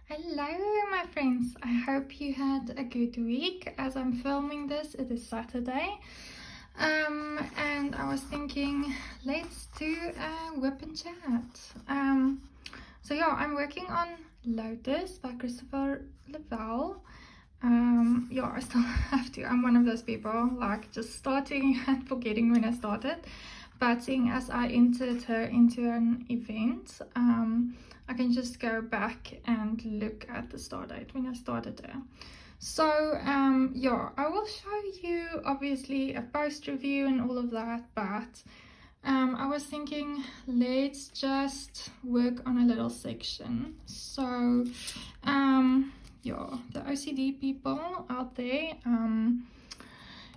Hello my friends, I hope you had a good week. As I'm filming this, it is Saturday, and I was thinking let's do a WIP Chat. So yeah, I'm working on Lotus by Lovell. Yeah, I still have to. I'm one of those people like just starting and forgetting when I started, but seeing as I entered her into an event, I can just go back and look at the start date when I started her. So yeah, I will show you obviously a post review and all of that, but I was thinking let's just work on a little section. So yeah, the OCD people out there,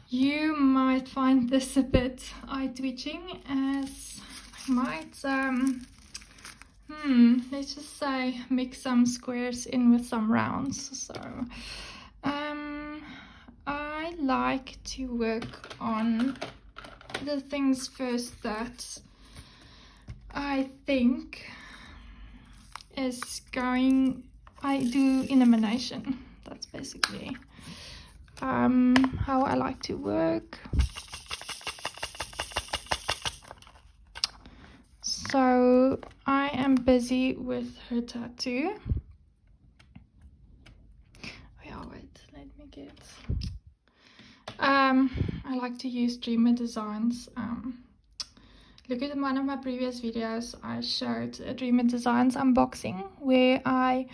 you might find this a bit eye-twitching, as I might let's just say mix some squares in with some rounds. So I like to work on the things first that I think is going. I do elimination. That's basically how I like to work. So I am busy with her tattoo. Oh yeah, wait, let me get. I like to use Dreamer Designs. Look at one of my previous videos. I showed a Dreamer Designs unboxing where I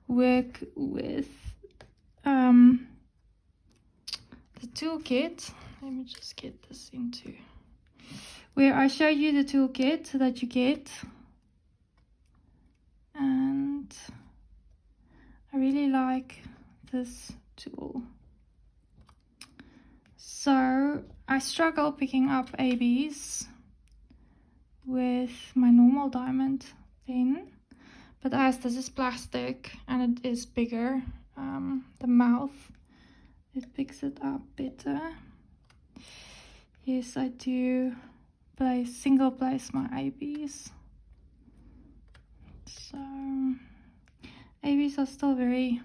work with the toolkit. Let me just get this into where I show you the toolkit that you get, and I really like this tool. So I struggle picking up ABs with my normal diamond pen, but as this is plastic and it is bigger, the mouth, it picks it up better. Yes, I do single place my ABs. So ABs are still very,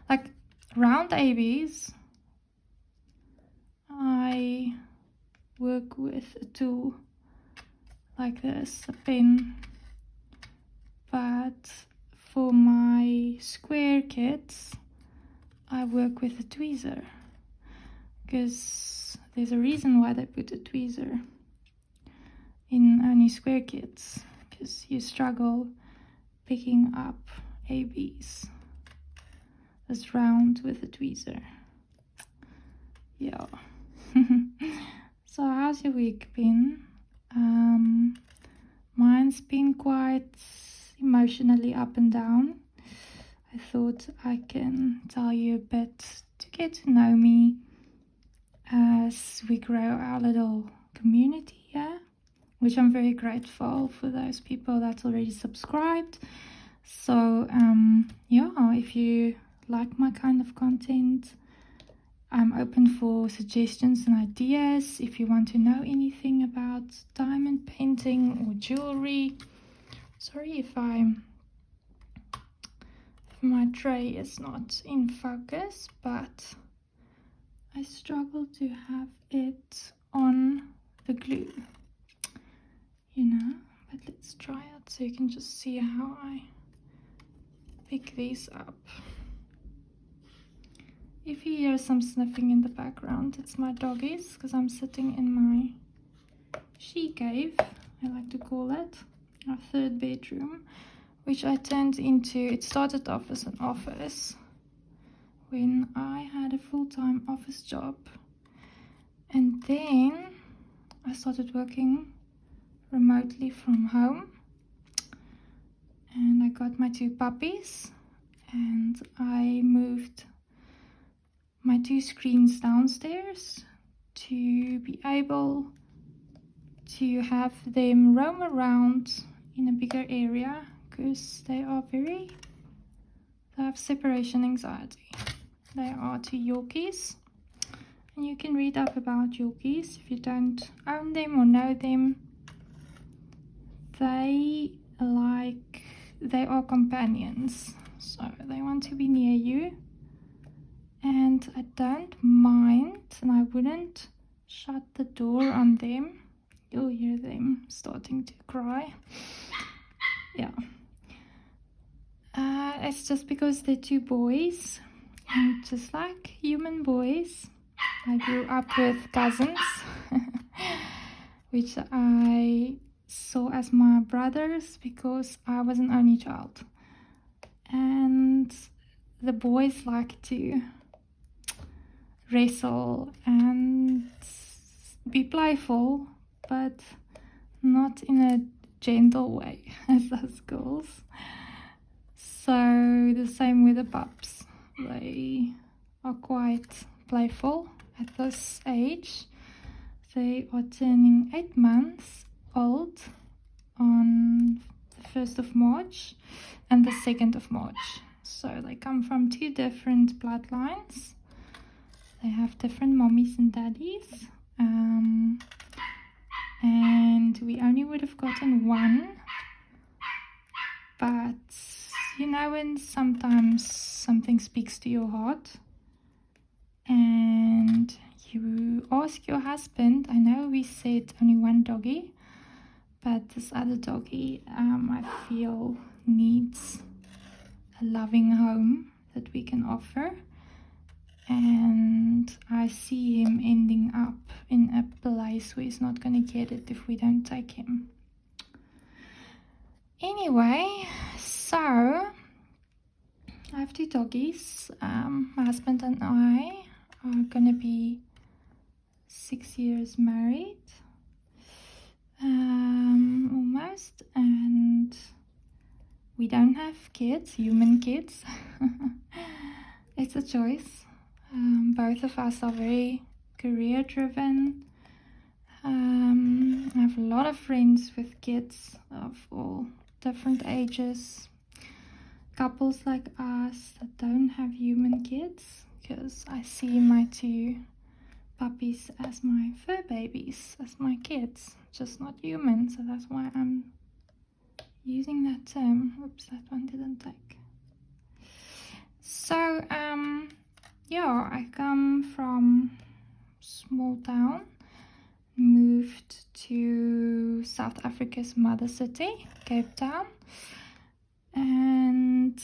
like round ABs, I work with a tool like this, a pen, but for my square kits I work with a tweezer, because there's a reason why they put a tweezer in only square kits, because you struggle picking up ABs this round with a tweezer. Yeah. So how's your week been? Mine's been quite emotionally up and down. I thought I can tell you a bit to get to know me as we grow our little community here, which I'm very grateful for those people that's already subscribed. So yeah, if you like my kind of content, I'm open for suggestions and ideas. If you want to know anything about diamond painting or jewelry. Sorry if my tray is not in focus, but I struggle to have it on the glue, you know. But let's try it so you can just see how I pick these up. If you hear some sniffing in the background, it's my doggies, because I'm sitting in my she cave, I like to call it, our third bedroom, which I turned into, it started off as an office when I had a full-time office job, and then I started working remotely from home, and I got my 2 puppies, and I moved my 2 screens downstairs to be able to have them roam around in a bigger area, because they have separation anxiety. They are 2 Yorkies, and you can read up about Yorkies if you don't own them or know them. They are companions, so they I don't mind, and I wouldn't shut the door on them. You'll hear them starting to cry. Yeah. It's just because they're two boys, and just like human boys, I grew up with cousins, which I saw as my brothers because I was an only child. And the boys like to wrestle and be playful, but not in a gentle way as us girls. So the same with the pups. They are quite playful at this age. They are turning 8 months old on the 1st of March and the 2nd of March. So they come from two different bloodlines. They have different mommies and daddies. And we only would have gotten one. But you know when sometimes something speaks to your heart and you ask your husband, I know we said only one doggy, but this other doggy I feel needs a loving home that we can offer, and I see him ending up in a place where he's not going to get it if we don't take him. Anyway, so I have two doggies. My husband and I are gonna be 6 years married, almost, and we don't have kids, human kids. It's a choice. Both of us are very career driven. I have a lot of friends with kids of all different ages, couples like us that don't have human kids, because I see my two puppies as my fur babies, as my kids, just not human. So that's why I'm using that term. Oops, that one didn't take. So yeah, I come from small town, moved to South Africa's mother city, Cape Town, and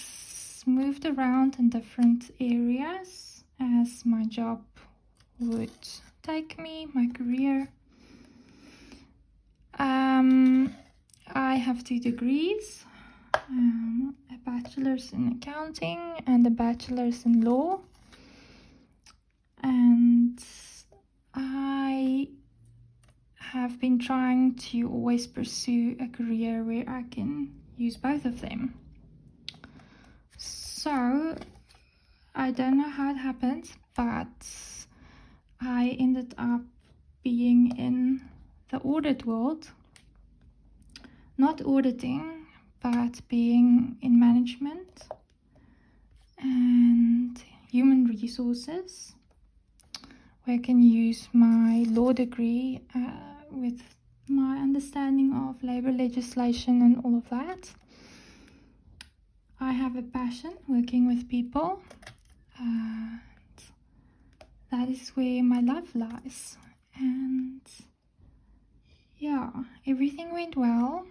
moved around in different areas as my job would take me, my career. I have 2 degrees, a bachelor's in accounting and a bachelor's in law, and I have been trying to always pursue a career where I can use both of them. So I don't know how it happened, but I ended up being in the audit world, not auditing, but being in management and human resources, where I can use my law degree with my understanding of labor legislation and all of that. I have a passion working with people, and that is where my love lies. And yeah, everything went well.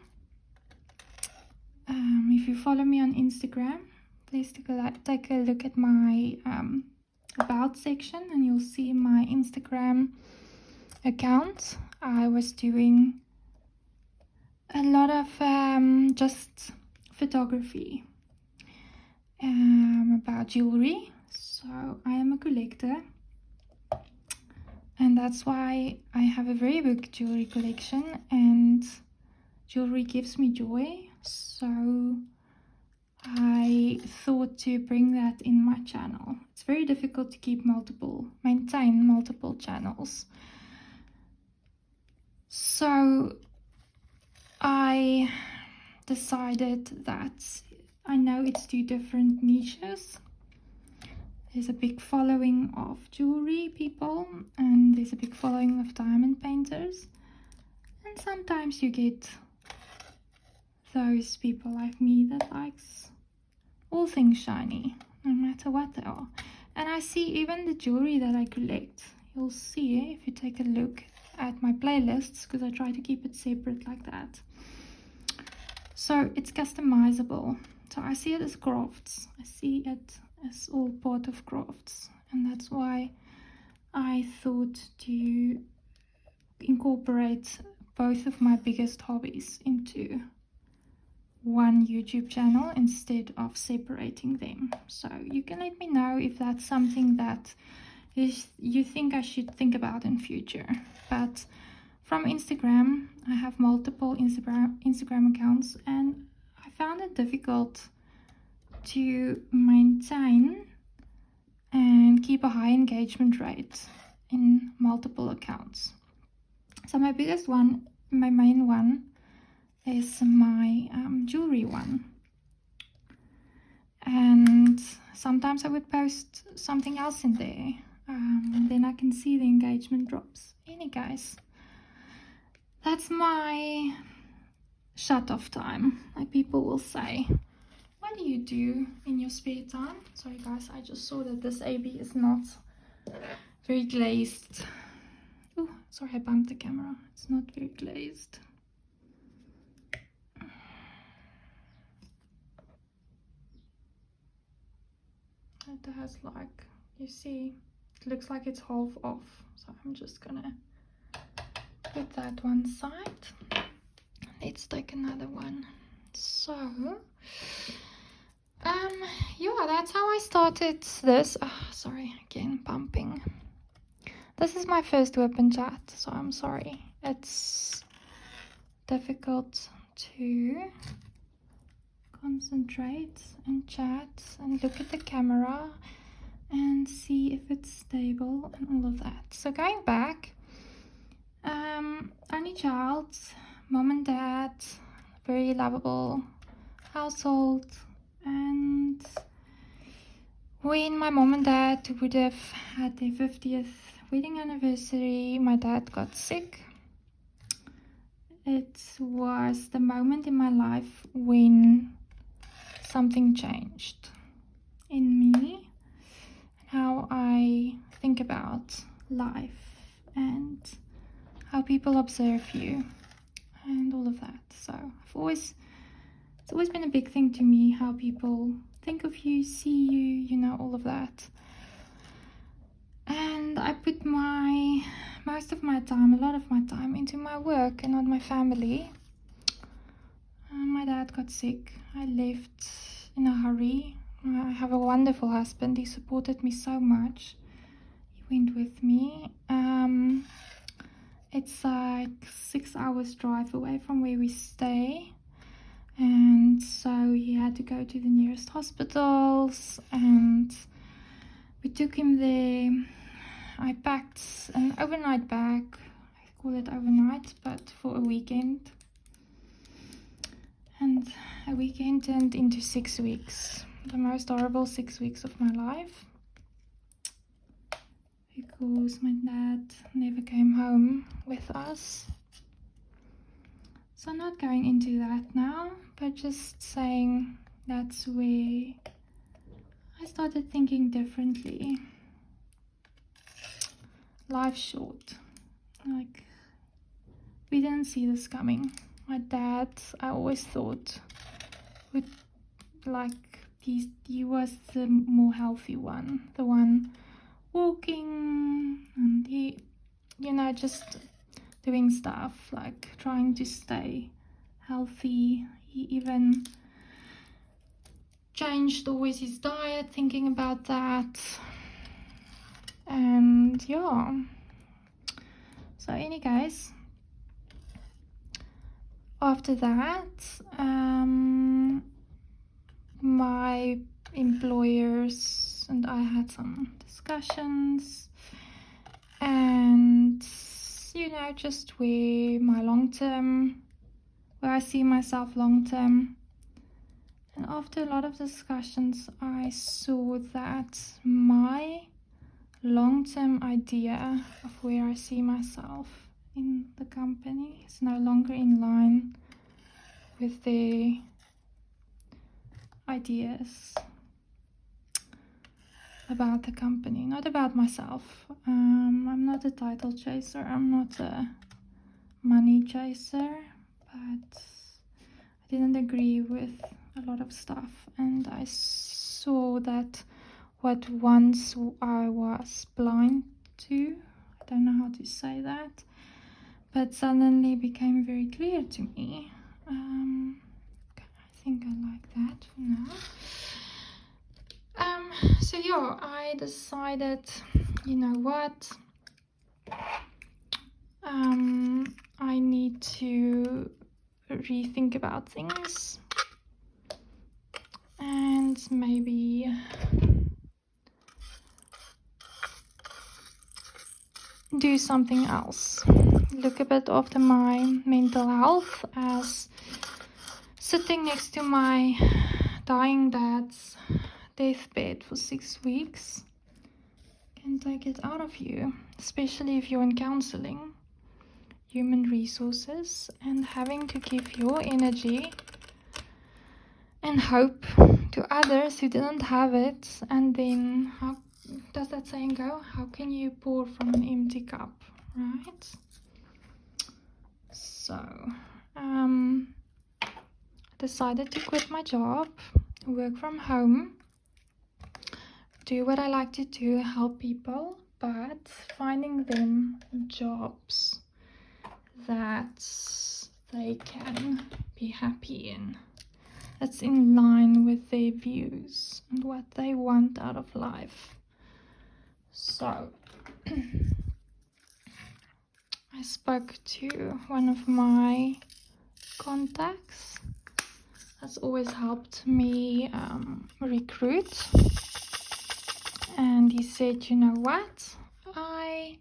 If you follow me on Instagram, please take a look at my about section, and you'll see my Instagram account. I was doing a lot of just photography about jewelry. So I am a collector, and that's why I have a very big jewelry collection, and jewelry gives me joy. So I thought to bring that in my channel. It's very difficult to maintain multiple channels. So I decided that I know it's 2 different niches. There's a big following of jewelry people, and there's a big following of diamond painters. And sometimes you get those people like me that likes all things shiny, no matter what they are. And I see even the jewelry that I collect. You'll see if you take a look at my playlists, because I try to keep it separate like that. So it's customizable. So I see it as crafts. I see it as all part of crafts. And that's why I thought to incorporate both of my biggest hobbies into one YouTube channel instead of separating them. So you can let me know if that's something that you think I should think about in future. But from Instagram, I have multiple Instagram accounts, and I found it difficult to maintain and keep a high engagement rate in multiple accounts. So my biggest one, my main one, is my jewelry one. And sometimes I would post something else in there, and then I can see the engagement drops. Any guys, that's my shut off time, like people will say. What do you do in your spare time? Sorry guys, I just saw that this AB is not very glazed. Oh, sorry, I bumped the camera. It's not very glazed. It has, like, you see, it looks like it's half off. So I'm just gonna put that one side. Let's take another one. So yeah, that's how I started this. Sorry, again, bumping. This is my first WIP Chat, so I'm sorry. It's difficult to concentrate and chat and look at the camera and see if it's stable and all of that. So going back, only child, mom and dad, very lovable household. And when my mom and dad would have had their 50th wedding anniversary, my dad got sick. It was the moment in my life when something changed in me, how I think about life and how people observe you and all of that. So it's always been a big thing to me how people think of you, see you, you know, all of that. And I put most of my time, a lot of my time, into my work and not my family. My dad got sick. I left in a hurry. I have a wonderful husband. He supported me so much. He went with me. It's like 6 hours drive away from where we stay. And so he had to go to the nearest hospitals, and we took him there. I packed an overnight bag. I call it overnight, but for a weekend. And a weekend turned into 6 weeks. The most horrible 6 weeks of my life. Because my dad never came home with us. So I'm not going into that now, but just saying that's where I started thinking differently. Life's short. Like, we didn't see this coming. My dad, I always thought, would, like, he was the more healthy one. The one walking, and he, you know, just doing stuff, like trying to stay healthy. He even changed always his diet, thinking about that. And yeah, so any guys, after that, my employers and I had some discussions, and you know, just where I see myself long term. And after a lot of discussions, I saw that my long-term idea of where I see myself in the company is no longer in line with their ideas. about the company, not about myself. I'm not a title chaser, I'm not a money chaser, but I didn't agree with a lot of stuff, and I saw that what once I was blind to, I don't know how to say that, but suddenly became very clear to me. I think I like that for now. So yeah, I decided, you know what, I need to rethink about things and maybe do something else. Look a bit after my mental health, as sitting next to my dying dad's deathbed for 6 weeks can take it out of you, especially if you're in counseling, human resources, and having to give your energy and hope to others who didn't have it. And then, how does that saying go? How can you pour from an empty cup, right? So, decided to quit my job, work from home, do what I like to do, help people, but finding them jobs that they can be happy in, that's in line with their views and what they want out of life. So I spoke to one of my contacts that's always helped me recruit, and he said, you know what, I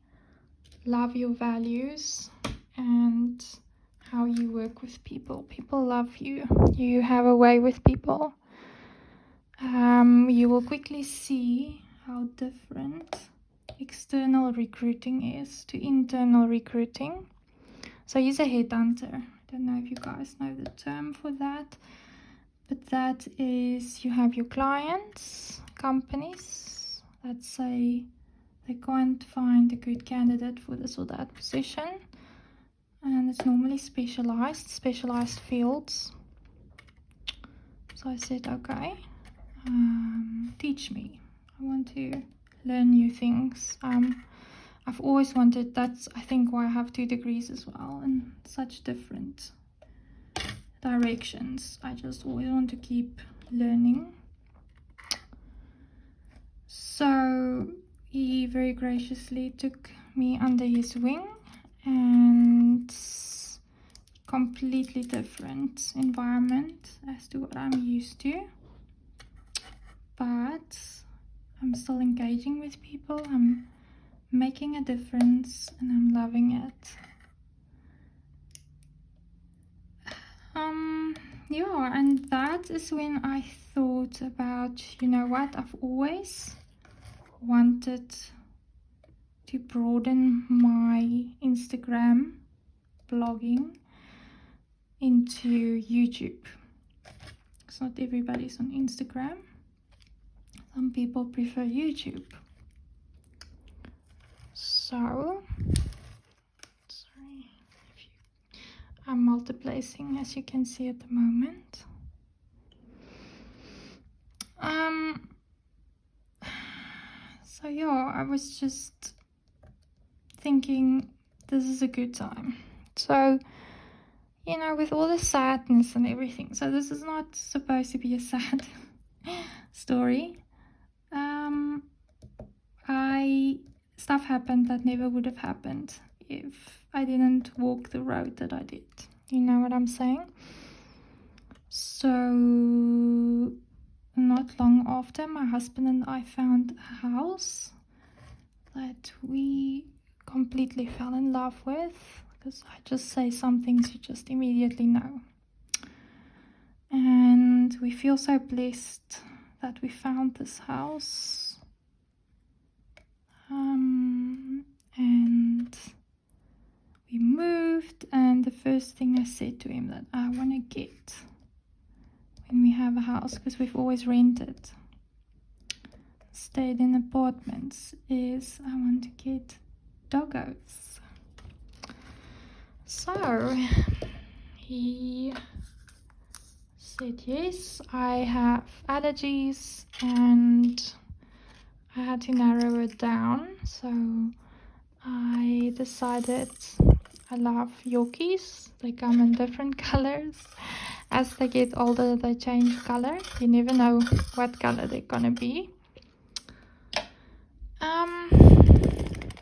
love your values and how you work with people. People love you. You have a way with people. You will quickly see how different external recruiting is to internal recruiting. So he's a headhunter. I don't know if you guys know the term for that, but that is, you have your clients, companies that say they can't find a good candidate for this or that position, and it's normally specialized fields. So I said, okay, teach me. I want to learn new things. I've always wanted, that's I think why I have 2 degrees as well, in such different directions. I just always want to keep learning. So he very graciously took me under his wing, and completely different environment as to what I'm used to, but I'm still engaging with people, I'm making a difference, and I'm loving it. Yeah, and that is when I thought about, you know what, I've always wanted to broaden my Instagram blogging into YouTube. Because not everybody's on Instagram. Some people prefer YouTube. So, sorry, I'm multiplacing, as you can see at the moment. So yeah, I was just thinking this is a good time. So, you know, with all the sadness and everything, so this is not supposed to be a sad story. Stuff happened that never would have happened if I didn't walk the road that I did. You know what I'm saying? So not long after, my husband and I found a house that we completely fell in love with, because I just say some things you just immediately know. And we feel so blessed that we found this house. And we moved, and the first thing I said to him that I want to get when we have a house, because we've always rented, is stayed in apartments is I want to get doggos. So he said yes. I have allergies and I had to narrow it down, so I decided I love Yorkies. They come in different colors. As they get older, they change color. You never know what color they're gonna be.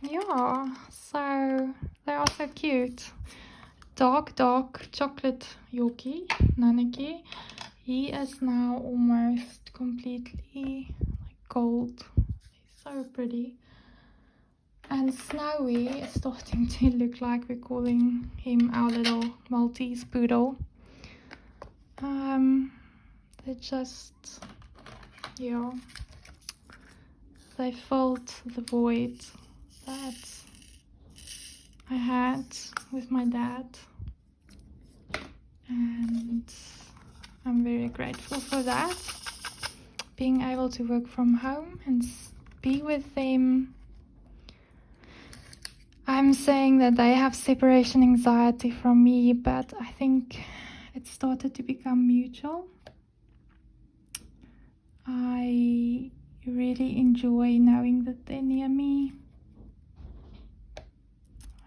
Yeah, so they are so cute. Dark chocolate Yorkie, Nanaki. He is now almost completely like gold. He's so pretty. And Snowy is starting to look like we're calling him our little Maltese poodle. They just, yeah, they filled the void that I had with my dad, and I'm very grateful for that. Being able to work from home and be with them. I'm saying that they have separation anxiety from me, but I think it started to become mutual. I really enjoy knowing that they're near me,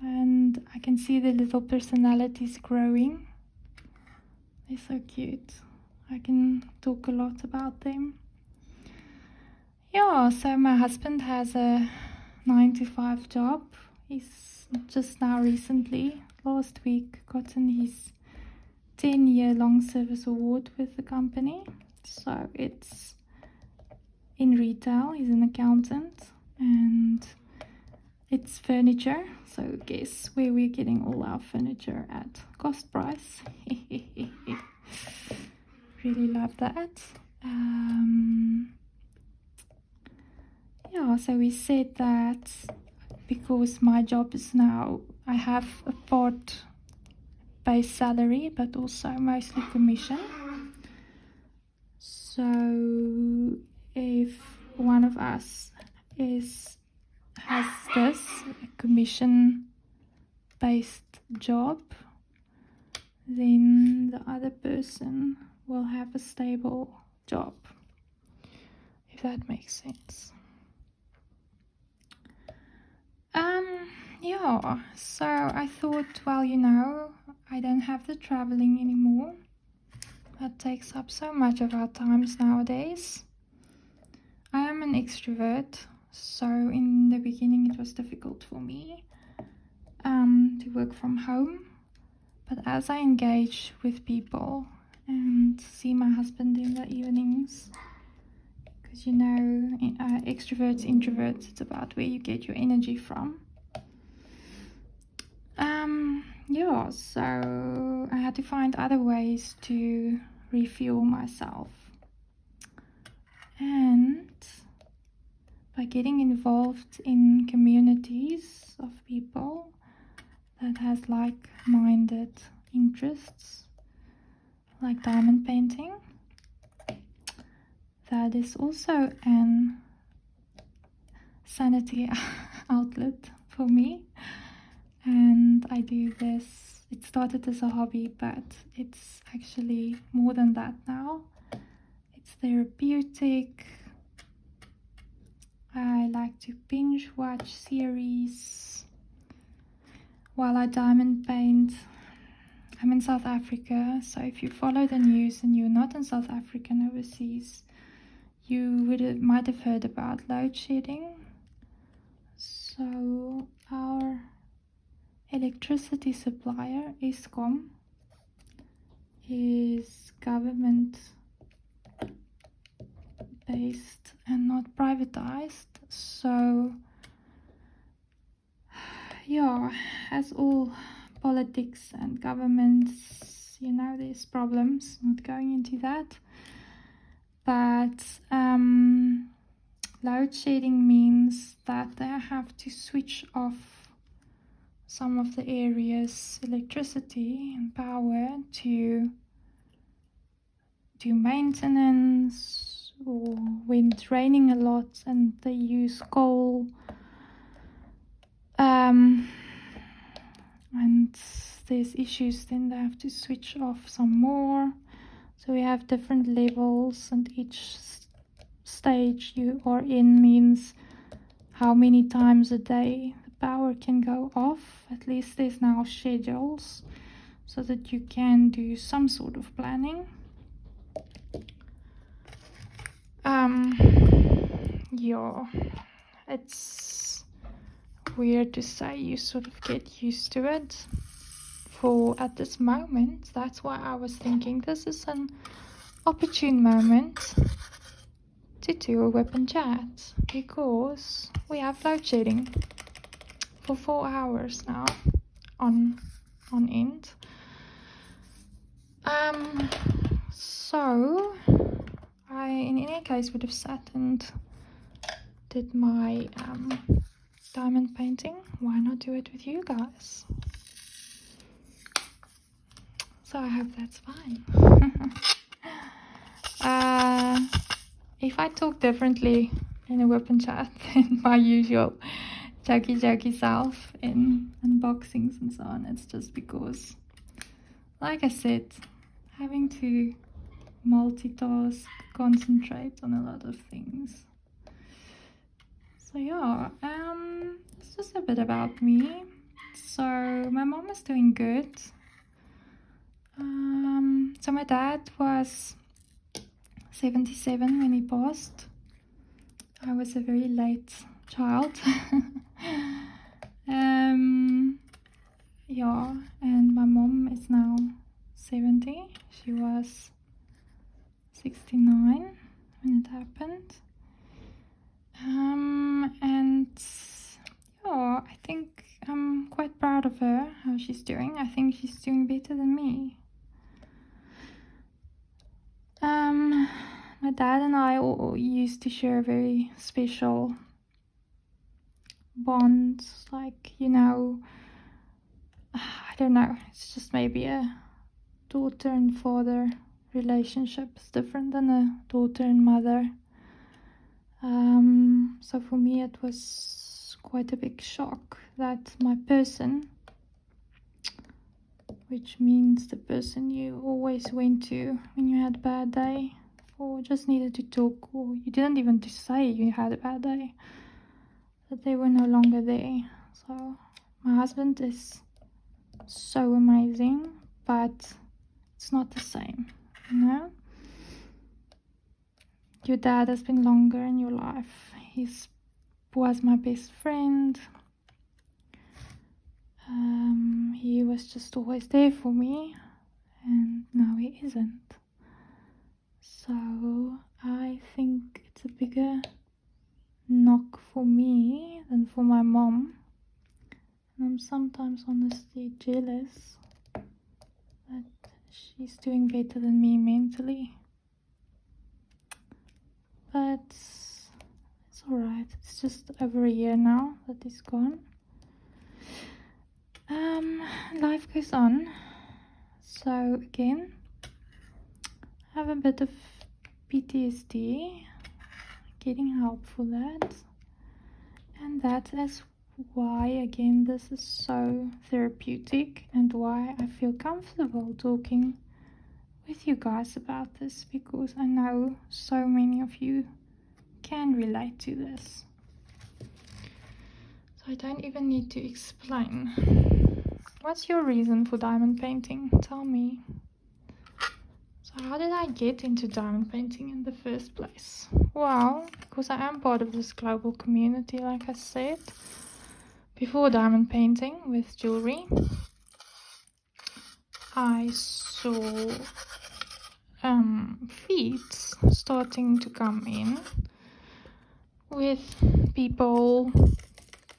and I can see the little personalities growing. They're so cute. I can talk a lot about them. Yeah, so my husband has a 9-to-5 job. He's just now recently, last week, gotten his 10-year long service award with the company. So it's in retail. He's an accountant and it's furniture. So guess where we're getting all our furniture at? Cost price. Really love that. Yeah, so we said that because my job is now, I have a part base salary, but also mostly commission. So if one of us has this commission based job, then the other person will have a stable job, if that makes sense. Yeah, so I thought, well, I don't have the traveling anymore. That takes up so much of our times nowadays. I am an extrovert, so in the beginning it was difficult for me to work from home. But as I engage with people and see my husband in the evenings, because extroverts, introverts, it's about where you get your energy from. Yeah, so I had to find other ways to refuel myself. And by getting involved in communities of people that has like-minded interests, like diamond painting, that is also an sanity outlet for me. And I do this, it started as a hobby, but it's actually more than that now. It's therapeutic. I like to binge watch series while I diamond paint. I'm in South Africa, so if you follow the news and you're not in South Africa and overseas, you might have heard about load shedding. So our electricity supplier, Eskom, is government based and not privatized. So yeah, as all politics and governments, there's problems, not going into that. But load shedding means that they have to switch off some of the area's electricity and power to do maintenance or when it's raining a lot and they use coal. And there's issues, then they have to switch off some more. So we have different levels, and each stage you are in means how many times a day the power can go off. At least there's now schedules so that you can do some sort of planning. Yeah, it's weird to say, you sort of get used to it. For at this moment, that's why I was thinking this is an opportune moment to do a WIP Chat, because we have load shedding for 4 hours now on end. So I in any case would have sat and did my diamond painting. Why not do it with you guys? So I hope that's fine. If I talk differently in a WIP Chat than my usual jokey self in unboxings and so on, it's just because, like I said, having to multitask, concentrate on a lot of things. So yeah, it's just a bit about me. So my mom is doing good. So my dad was 77 when he passed. I was a very late child. Yeah, and my mom is now 70. She was 69 when it happened. And yeah, I think I'm quite proud of her, how she's doing. I think she's doing better than me. My dad and I used to share a very special bond, like, you know, I don't know, it's just maybe a daughter and father relationship. It's different than a daughter and mother. So for me it was quite a big shock that my person, which means the person you always went to when you had a bad day or just needed to talk, or you didn't even to say you had a bad day, that they were no longer there. So my husband is so amazing, but it's not the same, you know. Your dad has been longer in your life. He was my best friend. He was just always there for me, and now he isn't. So I think it's a bigger knock for me than for my mom. And I'm sometimes honestly jealous that she's doing better than me mentally. But it's alright. It's just over a year now that he's gone. Life goes on. So again, I have a bit of PTSD, getting help for that. And that is why, again, this is so therapeutic, and why I feel comfortable talking with you guys about this, because I know so many of you can relate to this. So I don't even need to explain. What's your reason for diamond painting? Tell me. So how did I get into diamond painting in the first place? Well, because I am part of this global community, like I said. Before diamond painting with jewelry, I saw feeds starting to come in with people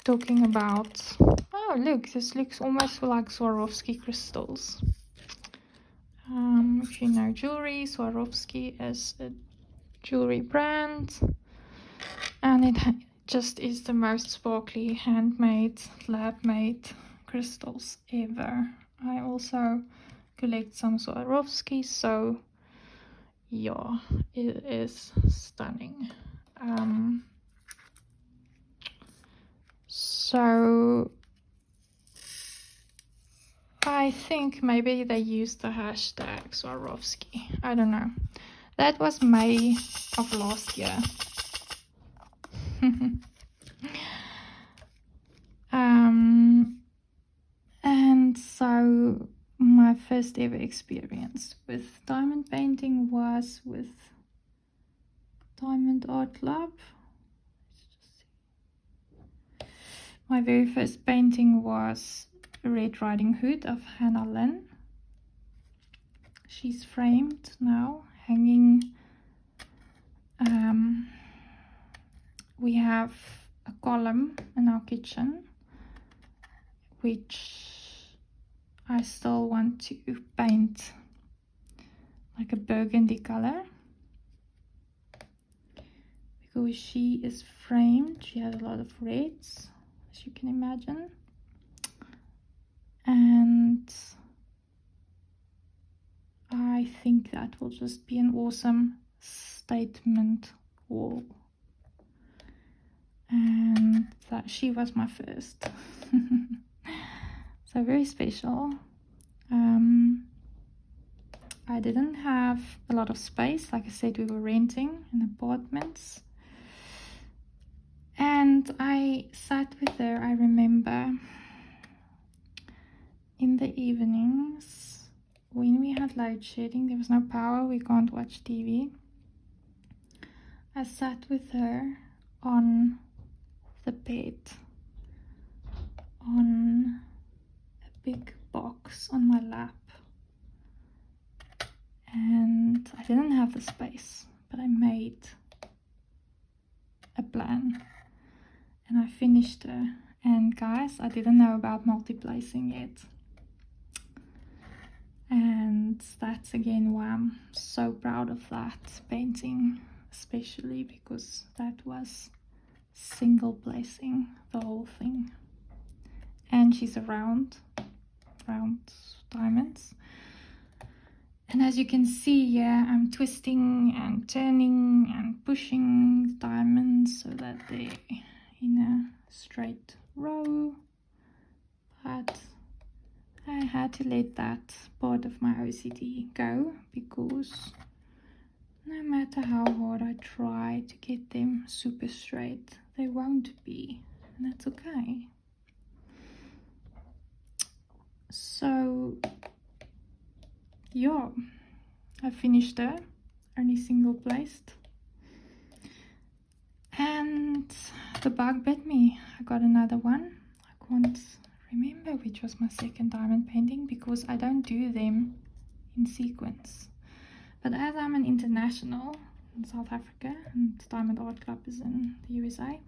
talking about, oh look, this looks almost like Swarovski crystals. If you know jewelry, Swarovski is a jewelry brand, and it just is the most sparkly handmade, lab-made crystals ever. I also collect some Swarovski, so yeah, it is stunning. So I think maybe they used the hashtag Swarovski. I don't know. That was May of last year. And so my first ever experience with diamond painting was with Diamond Art Club. Let's just see. My very first painting was Red Riding Hood of Hannah Lynn. She's framed now, hanging. We have a column in our kitchen, which I still want to paint like a burgundy color, because she is framed. She has a lot of reds, as you can imagine, and I think that will just be an awesome statement wall. And that she was my first. So very special. I didn't have a lot of space. Like I said, we were renting in apartments, and I sat with her. I remember in the evenings when we had load shedding, there was no power, we can't watch TV. I sat with her on the bed on a big box on my lap, and I didn't have the space, but I made a plan and I finished her. And guys, I didn't know about multi-placing yet, and that's again why I'm so proud of that painting, especially because that was single placing the whole thing. And she's a round diamonds, and as you can see here, I'm twisting and turning and pushing diamonds so that they're in a straight row, but I had to let that part of my OCD go, because no matter how hard I try to get them super straight, they won't be, and that's okay. So yeah, I finished her, only single placed, and the bug bit me. I got another one. I can't remember which was my second diamond painting, because I don't do them in sequence. But as I'm an international in South Africa and Diamond Art Club is in the USA,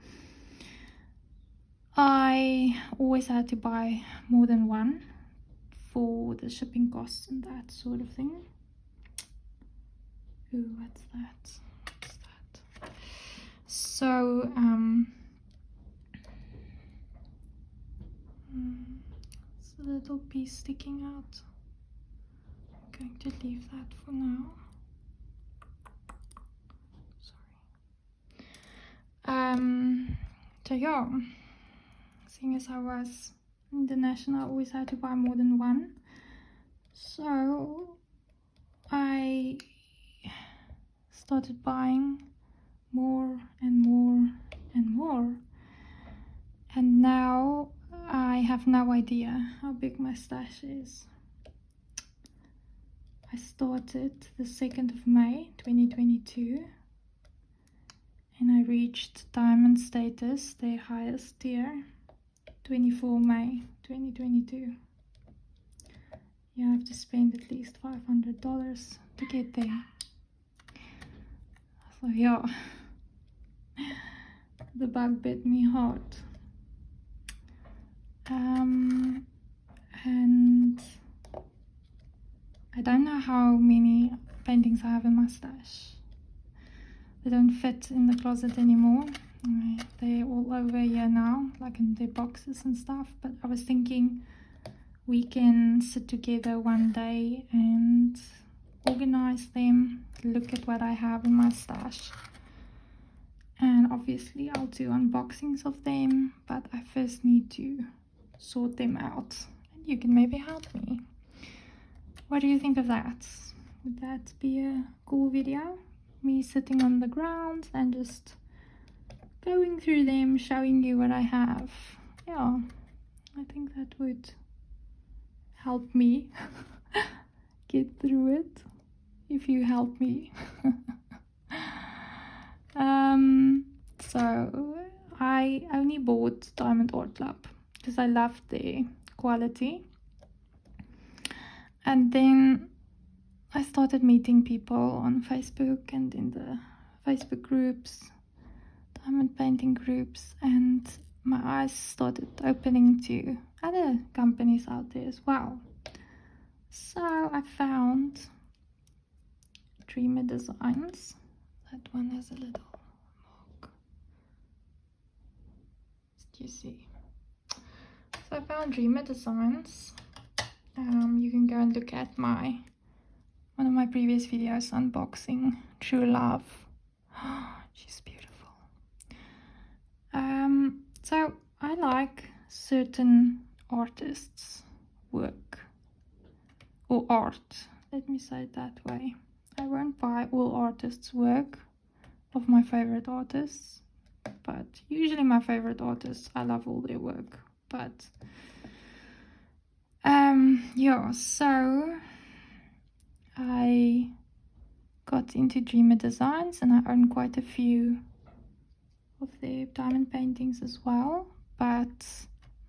I always had to buy more than one for the shipping costs and that sort of thing. Ooh, what's that? What's that? So, it's a little piece sticking out. I'm going to leave that for now. So yeah, seeing as I was international, I always had to buy more than one. So I started buying more and more and more. And now I have no idea how big my stash is. I started the 2nd of May 2022. And I reached diamond status, their highest tier, 24 May 2022. You have to spend at least $500 to get there. So yeah, the bug bit me hard. And I don't know how many paintings I have in my stash. They don't fit in the closet anymore. They're all over here now, like in their boxes and stuff. But I was thinking we can sit together one day and organize them, look at what I have in my stash. And obviously I'll do unboxings of them, but I first need to sort them out. And you can maybe help me. What do you think of that? Would that be a cool video? Me sitting on the ground and just going through them, showing you what I have. Yeah, I think that would help me get through it, if you help me. So I only bought Diamond Art Club because I loved their quality, and then I started meeting people on Facebook and in the Facebook groups, diamond painting groups, and my eyes started opening to other companies out there as well. So I found Dreamer Designs. That one has a little mark. You see. So I found Dreamer Designs. You can go and look at one of my previous videos unboxing True Love. She's beautiful. So I like certain artists' work or art. Let me say it that way. I won't buy all artists' work of my favorite artists, but usually my favorite artists, I love all their work. But yeah, so I got into Dreamer Designs and I own quite a few of their diamond paintings as well, but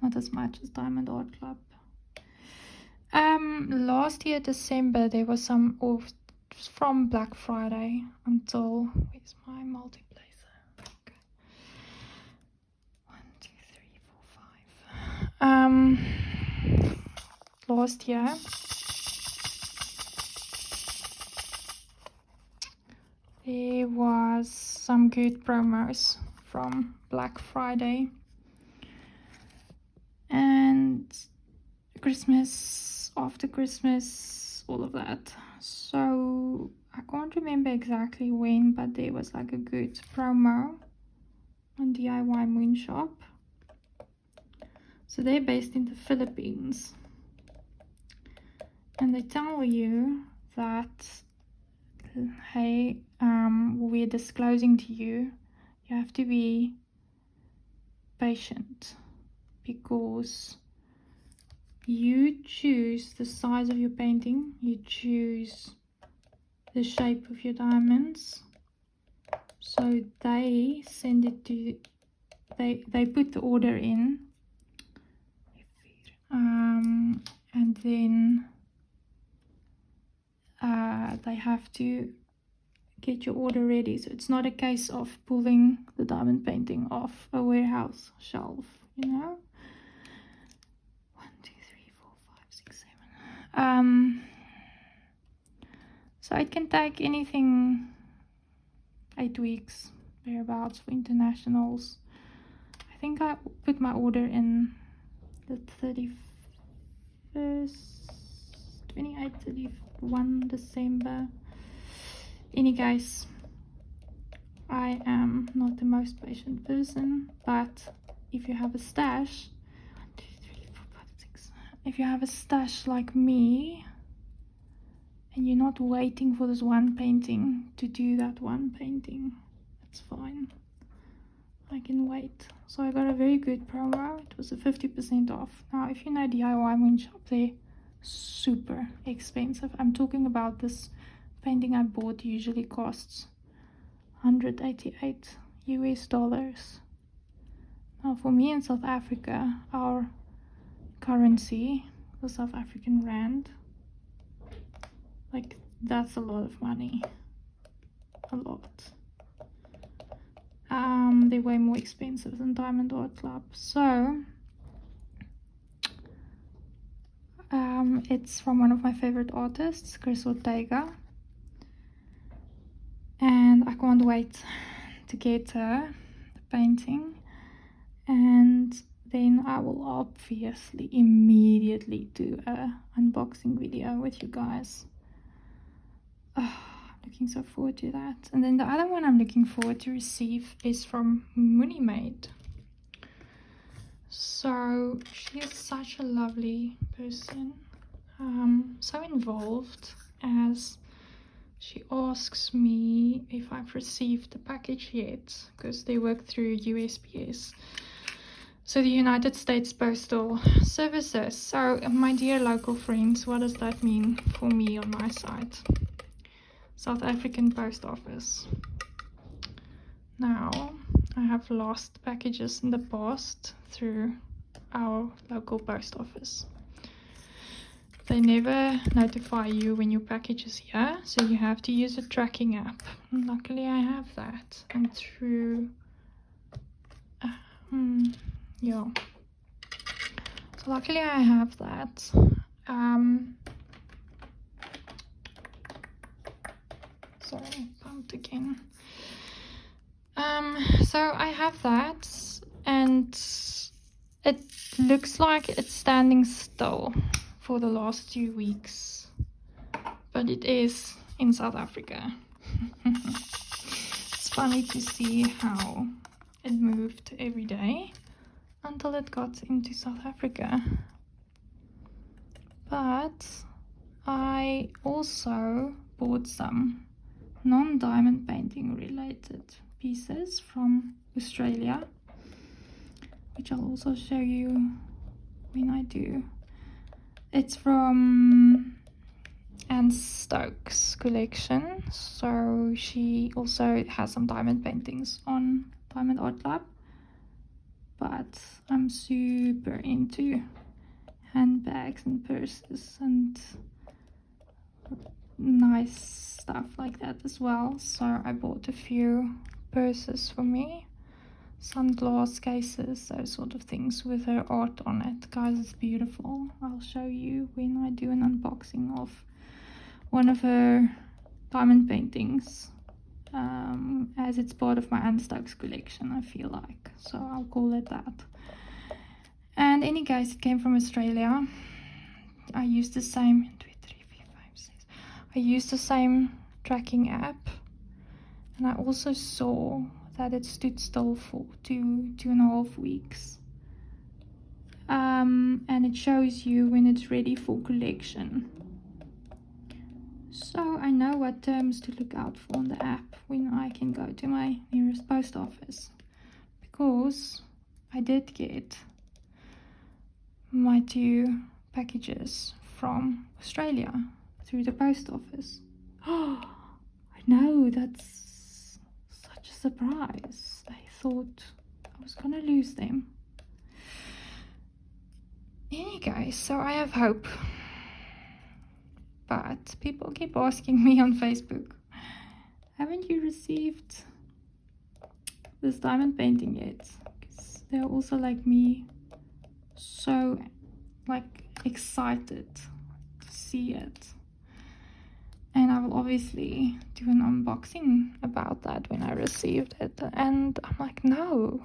not as much as Diamond Art Club. Last year December there was some from Black Friday until, where's my multiplacer? Okay. 1, 2, 3, 4, 5. Last year there was some good promos from Black Friday and Christmas, after Christmas, all of that. So I can't remember exactly when, but there was like a good promo on DIY Moon Shop. So they're based in the Philippines, and they tell you that, hey, we're disclosing to you, you have to be patient because you choose the size of your painting, you choose the shape of your diamonds. So they send it to, they put the order in, and then they have to get your order ready. So it's not a case of pulling the diamond painting off a warehouse shelf, you know. 1, 2, 3, 4, 5, 6, 7. So it can take anything 8 weeks thereabouts for internationals. I think I put my order in the 31st, 28, 31 December. Any case, I am not the most patient person, but if you have a stash, 1, 2, 3, 4, 5, 6. If you have a stash like me, and you're not waiting for this one painting to do that one painting, it's fine. I can wait. So I got a very good promo. It was a 50% off. Now, if you know DIY Moon Shop, they're super expensive. I'm talking about this painting I bought usually costs $188 US. Now for me in South Africa, our currency, the South African rand, like that's a lot of money, a lot. They're way more expensive than Diamond Art Club. So it's from one of my favorite artists, Chris Ortega, and I can't wait to get her the painting, and then I will obviously immediately do a unboxing video with you guys. looking so forward to that. And then the other one I'm looking forward to receive is from Mwah. So she is such a lovely person, so involved, as she asks me if I've received the package yet, because they work through USPS, so the United States Postal Services. So my dear local friends, what does that mean for me on my side? South African Post Office. Now, I have lost packages in the past through our local post office. They never notify you when your package is here, so you have to use a tracking app. And luckily I have that. And through, yeah. So luckily I have that. Sorry, bumped again. So I have that, and it looks like it's standing still for the last 2 weeks, but it is in South Africa. It's funny to see how it moved every day until it got into South Africa. But I also bought some non-diamond painting related pieces from Australia, which I'll also show you when I do. It's from Anne Stokes' collection, so she also has some diamond paintings on Diamond Art Club, but I'm super into handbags and purses and nice stuff like that as well. So I bought a few purses for me, sunglass cases, those sort of things with her art on it. Guys, it's beautiful. I'll show you when I do an unboxing of one of her diamond paintings, as it's part of my Anne Stokes collection, I feel like, so I'll call it that. And in any case, it came from Australia. I used the same I used the same tracking app, and I also saw that it stood still for 2.5 weeks, and it shows you when it's ready for collection. So I know what terms to look out for on the app when I can go to my nearest post office, because I did get my 2 packages from Australia through the post office. Oh, I know, that's such a surprise. I thought I was gonna lose them. Any case, so I have hope. But people keep asking me on Facebook, haven't you received this diamond painting yet? Because they're also like me, so like excited to see it. And I will obviously do an unboxing about that when I received it. And I'm like, no,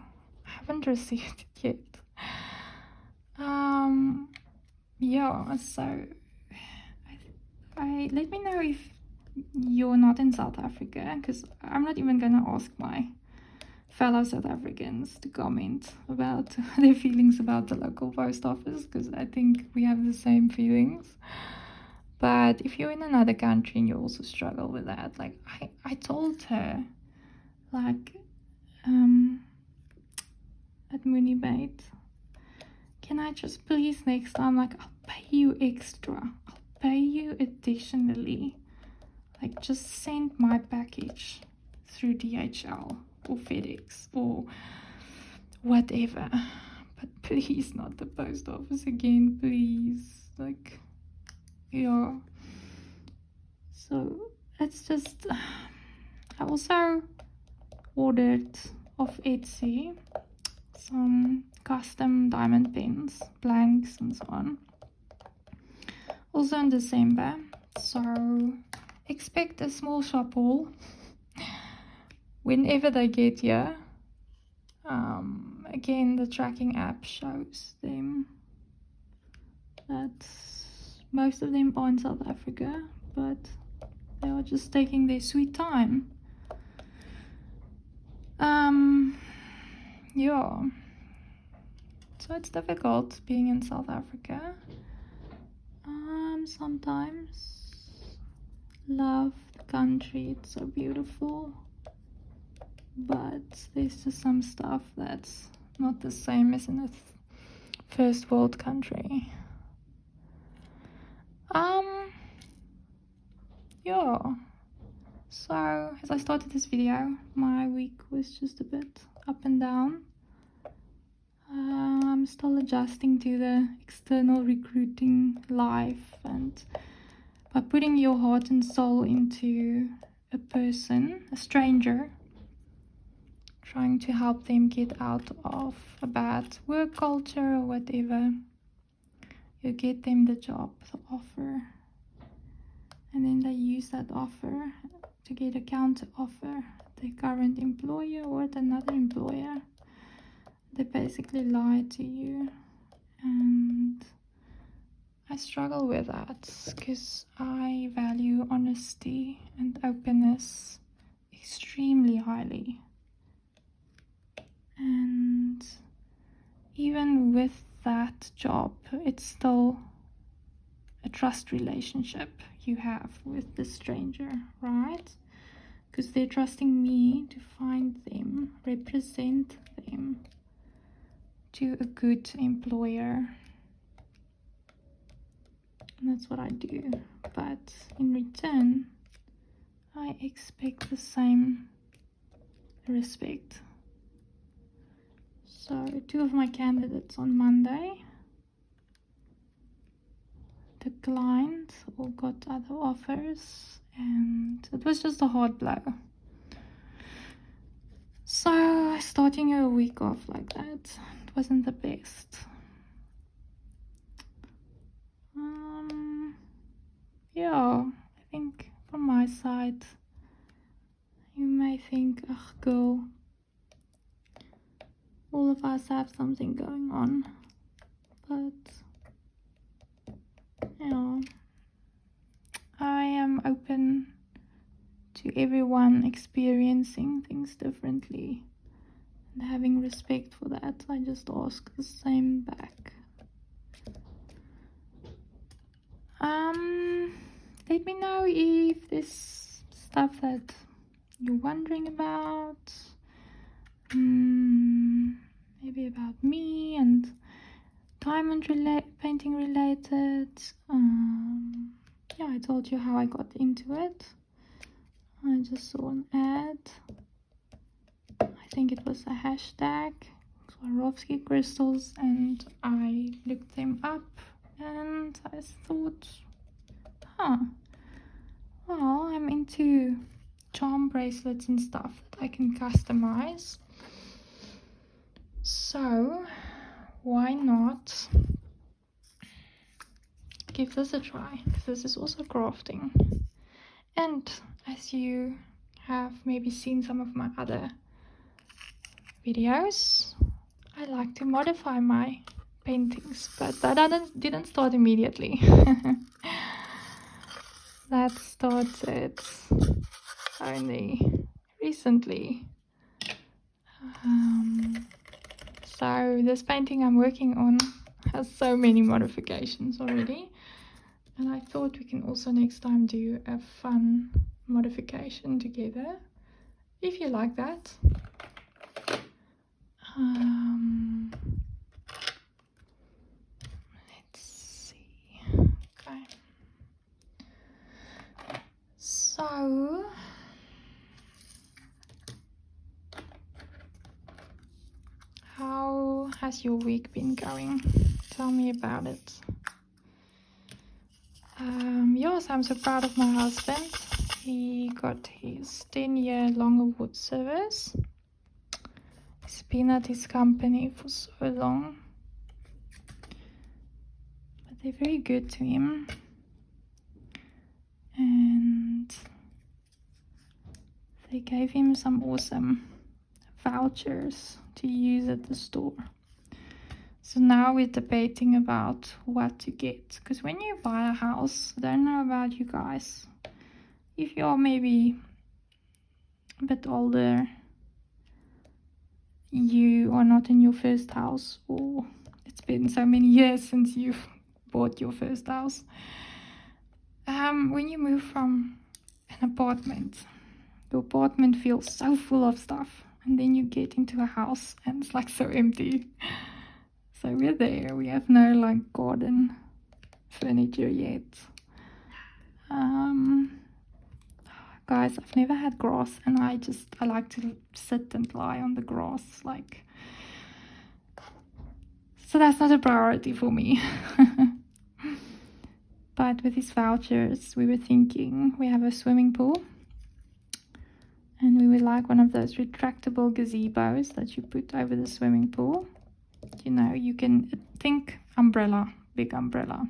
I haven't received it yet. Yeah, so I let me know if you're not in South Africa, because I'm not even gonna ask my fellow South Africans to comment about their feelings about the local post office, because I think we have the same feelings. But if you're in another country and you also struggle with that, like I told her, like, at Mwah, can I just please next time, like, I'll pay you extra, I'll pay you additionally, like, just send my package through DHL or FedEx or whatever, but please not the post office again, please. Like, yeah. So it's just, I also ordered off Etsy some custom diamond pins, blanks and so on, also in December, so expect a small shop haul whenever they get here. Again, the tracking app shows them that most of them are in South Africa, but They are just taking their sweet time. Yeah. So it's difficult being in South Africa. Sometimes love the country, it's so beautiful, but there's just some stuff that's not the same as in a first world country. Yeah, so as I started this video, my week was just a bit up and down. I'm still adjusting to the external recruiting life, and by putting your heart and soul into a person, a stranger, trying to help them get out of a bad work culture or whatever, you get them the job, the offer, and then they use that offer to get a counter offer at their current employer or at another employer. They basically lie to you, and I struggle with that because I value honesty and openness extremely highly. And even with that job, it's still a trust relationship you have with the stranger, right? Because they're trusting me to find them, represent them to a good employer. And that's what I do. But in return, I expect the same respect. So 2 of my candidates on Monday declined or got other offers, and it was just a hard blow. So starting a week off like that, it wasn't the best. Yeah, I think from my side, you may think, oh girl, all of us have something going on, but yeah, I am open to everyone experiencing things differently and having respect for that. I just ask the same back. Let me know if there's stuff that you're wondering about, maybe about me and diamond painting related. Yeah, I told you how I got into it. I just saw an ad. I think it was a hashtag Swarovski crystals, and I looked them up and I thought, well, I'm into charm bracelets and stuff that I can customize, so why not give this a try? This is also crafting, and as you have maybe seen some of my other videos, I like to modify my paintings, but that didn't start immediately. That started only recently. So this painting I'm working on has so many modifications already, and I thought we can also next time do a fun modification together, if you like that. Let's see. Okay. So how has your week been going? Tell me about it. Yes, I'm so proud of my husband. He got his 10-year long award service. He's been at his company for so long, but they're very good to him, and they gave him some awesome vouchers to use at the store. So now we're debating about what to get, because when you buy a house, I don't know about you guys, if you're maybe a bit older, you are not in your first house, or it's been so many years since you've bought your first house. When you move from an apartment, your apartment feels so full of stuff, and then you get into a house and it's like so empty. So we're there, we have no like garden furniture yet. Guys, I've never had grass, and I like to sit and lie on the grass, like, so that's not a priority for me. But with these vouchers, we were thinking, we have a swimming pool, and we would like one of those retractable gazebos that you put over the swimming pool. You know, you can think umbrella, big umbrella,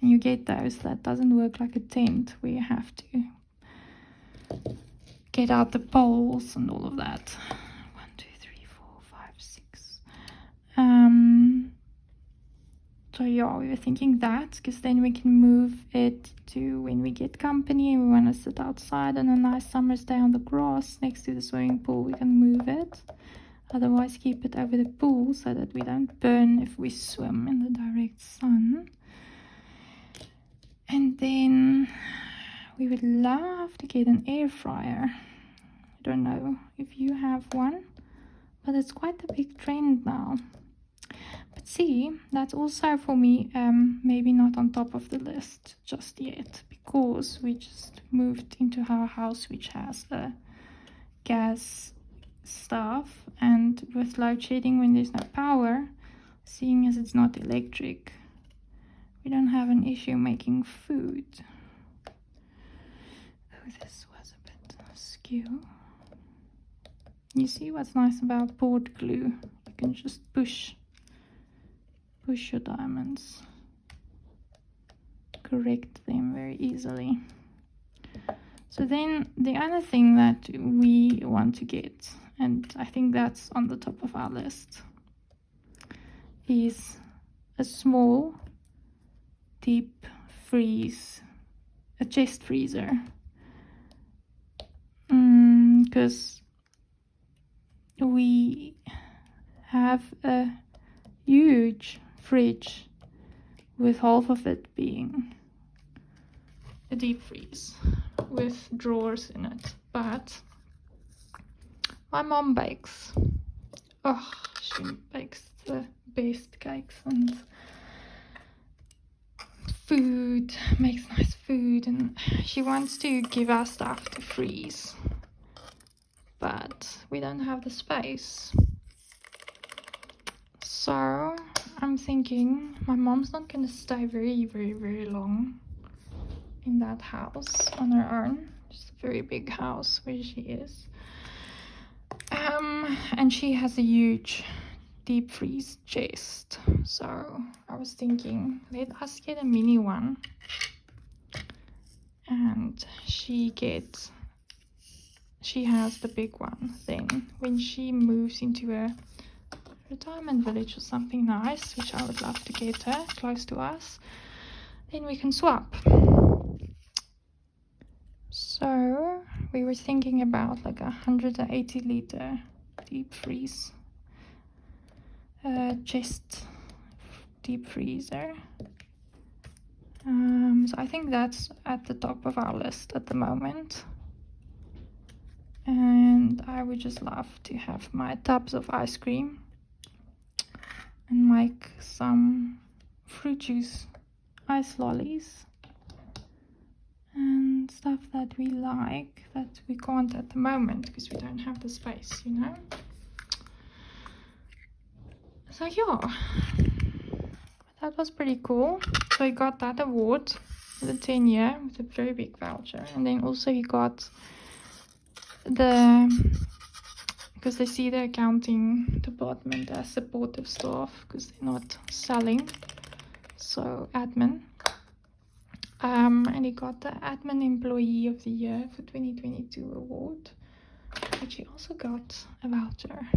and you get those that doesn't work like a tent where you have to get out the poles and all of that. 1, 2, 3, 4, 5, 6. So yeah, we were thinking that, because then we can move it to when we get company and we want to sit outside on a nice summer's day on the grass next to the swimming pool, we can move it. Otherwise, keep it over the pool so that we don't burn if we swim in the direct sun. And then we would love to get an air fryer. I don't know if you have one, but it's quite a big trend now. But see, that's also for me maybe not on top of the list just yet, because we just moved into our house which has a gas stuff, and with load shedding, when there's no power, seeing as it's not electric, we don't have an issue making food. Oh, this was a bit askew. You see what's nice about board glue? You can just push your diamonds, correct them very easily. So then the other thing that we want to get, and I think that's on the top of our list, is a small deep freeze, a chest freezer, because we have a huge fridge with half of it being a deep freeze with drawers in it. But my mom bakes. Oh, she bakes the best cakes and food, makes nice food, and she wants to give us stuff to freeze, but we don't have the space. So I'm thinking my mom's not going to stay very long in that house on her own. It's a very big house where she is, and she has a huge deep freeze chest. So I was thinking, let us get a mini one, and she has the big one. Then when she moves into a retirement village or something nice, which I would love to get her close to us, then we can swap. So we were thinking about like 180 liter deep freeze chest deep freezer. So I think that's at the top of our list at the moment. And I would just love to have my tubs of ice cream and make some fruit juice ice lollies and stuff that we like that we can't at the moment because we don't have the space, you know. So yeah, that was pretty cool. So he got that award for the 10-year with a very big voucher, and then also he got because they see the accounting department as supportive staff because they're not selling, so admin. And he got the admin employee of the year for 2022 award, which he also got a voucher.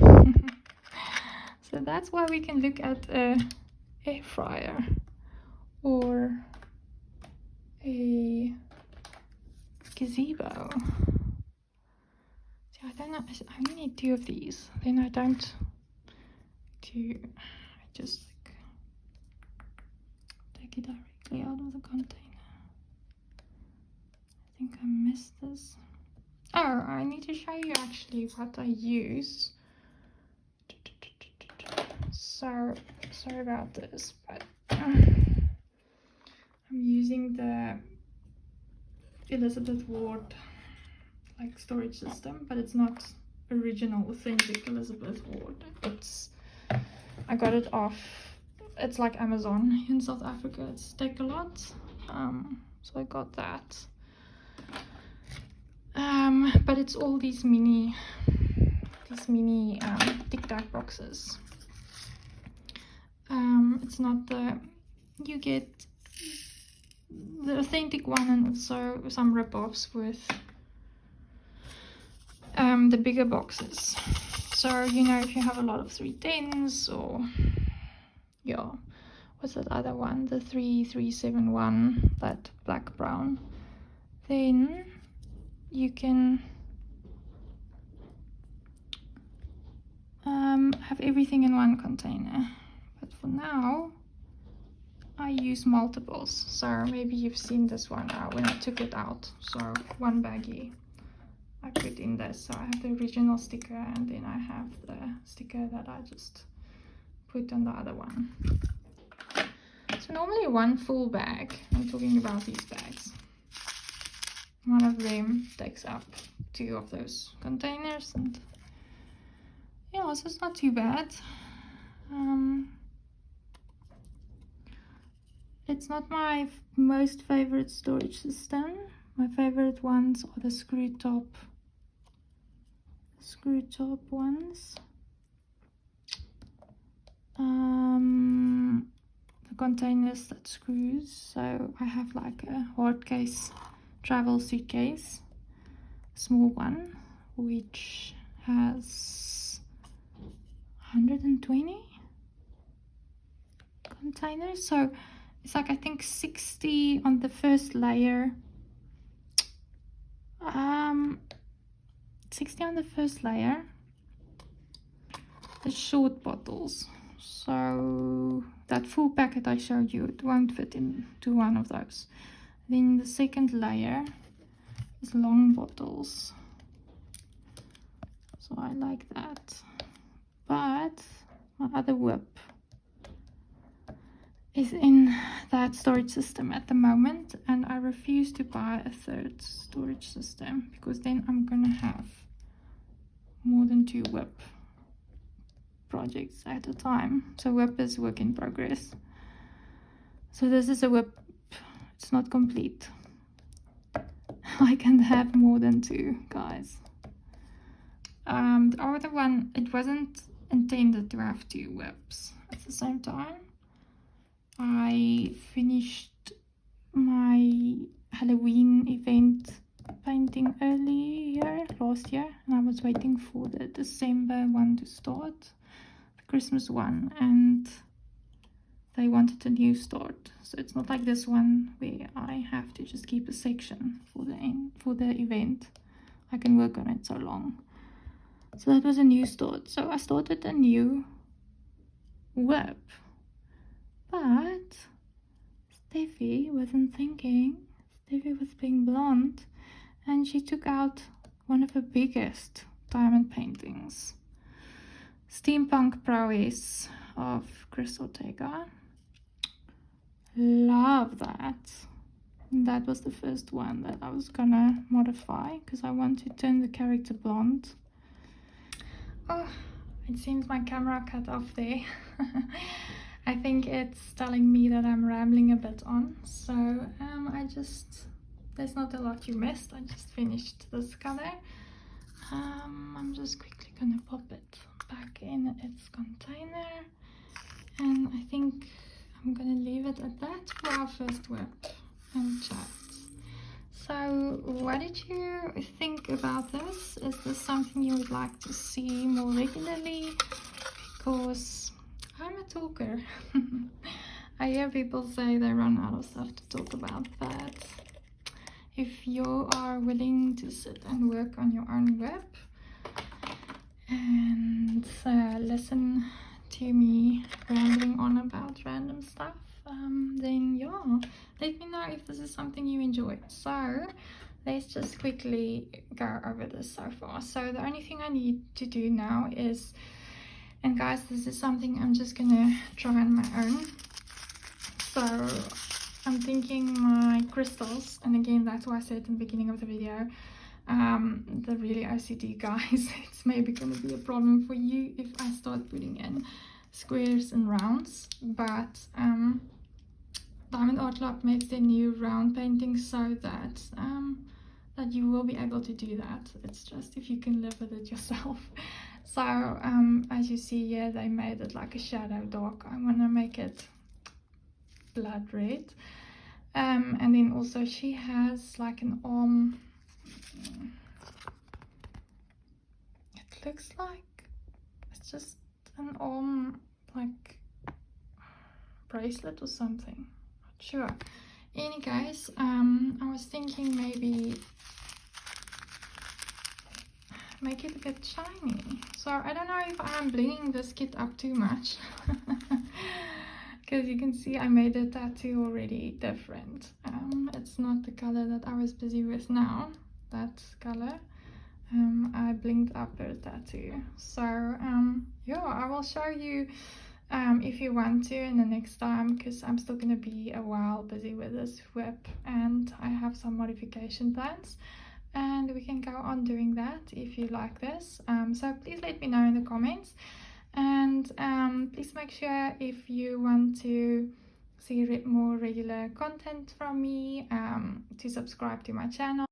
So that's why we can look at a air fryer or a gazebo. See, I don't know, I only need 2 of these. Then I don't do, I just like take it directly out of the container. I think I missed this. Oh, I need to show you actually what I use. So, sorry about this, but I'm using the Elizabeth Ward like storage system, but it's not original authentic Elizabeth Ward. I got it off, it's like Amazon in South Africa. It's Take-A-Lot, so I got that. But it's all these mini Tic Tac boxes. It's not the, you get the authentic one and also some rip-offs with the bigger boxes. So, you know, if you have a lot of 310s or, yeah, what's that other one, the 3371, that black brown, then you can have everything in one container. But for now, I use multiples. So maybe you've seen this one when I took it out. So one baggie I put in this. So I have the original sticker, and then I have the sticker that I just put on the other one. So normally one full bag, I'm talking about these bags, one of them takes up 2 of those containers, and yeah, so it's not too bad. It's not my most favorite storage system. My favorite ones are the screw top ones. The containers that screws. So I have like a hard case travel suitcase, small one, which has 120 containers. So it's like, I think 60 on the first layer. 60 on the first layer. The short bottles. So that full packet I showed you, it won't fit into one of those. Then the second layer is long bottles. So I like that. But my other WIP is in that storage system at the moment, and I refuse to buy a third storage system because then I'm gonna have more than 2 WIP projects at a time. So WIP is work in progress. So this is a WIP, it's not complete. I can have more than 2, guys. The other one, it wasn't intended to have 2 WIPs at the same time. I finished my Halloween event painting last year, and I was waiting for the December one to start, the Christmas one, and they wanted a new start. So it's not like this one where I have to just keep a section for the event. I can work on it so long. So that was a new start. So I started a new WIP. But Steffi wasn't thinking. Steffi was being blunt, and she took out one of her biggest diamond paintings, Steampunk Prowess of Chris Ortega. Love that. And that was the first one that I was gonna modify because I want to turn the character blonde. Oh, it seems my camera cut off there. I think it's telling me that I'm rambling a bit on, so there's not a lot you missed. I just finished this color. I'm just quickly gonna pop it back in its container, and I think I'm gonna leave it at that for our first WIP and chat. So what did you think about this? Is this something you would like to see more regularly? Because I'm a talker. I hear people say they run out of stuff to talk about, but if you are willing to sit and work on your own WIP and listen to me rambling on about random stuff, then yeah, let me know if this is something you enjoy. So let's just quickly go over this so far. So the only thing I need to do now is, and guys, this is something I'm just gonna try on my own. So I'm thinking my crystals, and again, that's why I said in the beginning of the video, the really OCD guys, it's maybe going to be a problem for you if I start putting in squares and rounds, but Diamond Art Club makes their new round paintings so that that you will be able to do that. It's just if you can live with it yourself. So as you see here, they made it like a shadow dark. I want to make it blood red, and then also she has like an arm. It looks like it's just an arm, like bracelet or something, not sure. Any case, I was thinking maybe make it a bit shiny. So I don't know if I'm blinging this kit up too much. Because you can see I made the tattoo already different. It's not the color that I was busy with now, that color. I blinked up her tattoo. So yeah, I will show you if you want to in the next time, because I'm still going to be a while busy with this WIP and I have some modification plans, and we can go on doing that if you like this. So please let me know in the comments. And please make sure, if you want to see more regular content from me, to subscribe to my channel.